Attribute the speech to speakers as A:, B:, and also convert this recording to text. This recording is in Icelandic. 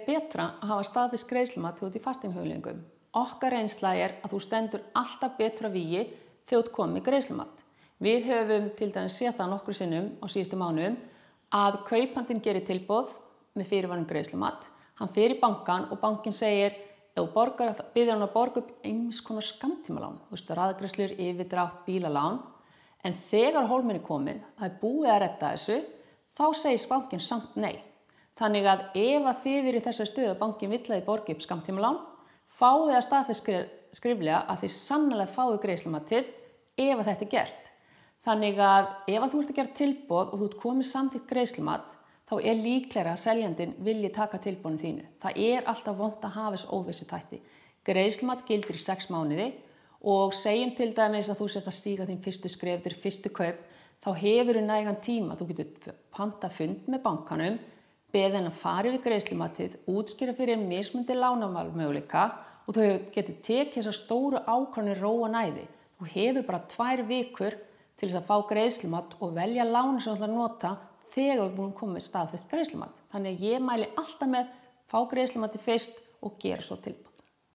A: betra að hafa staðfest greiðslumat þegar þú ert í fasteignahugleiðingum. Okkar reynsla að þú stendur alltaf betra vígi þegar þú ert kominn með greiðslumat. Við höfum til dæmis séð það nokkrum sinnum á síðustu mánuðum að kaupandinn gerir tilboð með fyrirvarandi greiðslumat. Hann fer í bankann og bankinn segir ef þú biður hann að borga upp ýmiss konar skammtímalán, raðgreiðslur, yfirdrátt, bílalán. En þegar á hólminn kominn, það búið að redda þessu, þá segir bankinn samt nei. Þannig að ef að þið eru í þessari stöðu að bankinn vill að þið borgi upp skammtímalán, fáið að staðfest skriflega að þið sannarlega fáið greiðslumatið ef að þetta gert. Þannig að ef að þú ert að gera tilboð og þú ert komið samþykkt greiðslumat, þá líklegra að seljandinn vilji taka tilboðinu þínu. Það alltaf vont að hafa þessu óvissu þætti. Greiðslumat gildir í 6 mánuði og segjum til dæmis að þú sért að stíga þín fyrstu skref, þér fyrstu kaup, þá hefur þú nægan tíma. Þú getur pantað fund með bankanum, beðið hann að fara yfir greiðslumatið, útskýra fyrir mismunandi lánavalmöguleika og þú getur tekið þessar stóru ákvarðanir ró og næði. Þú hefur bara 2 vikur til þess að fá greiðslumat og velja lánin sem þú ætlar að nota þegar þú ert búin að koma með staðfest greiðslumat. Þannig að ég mæli alltaf með fá greiðslumatið fyrst og gera svo tilboð.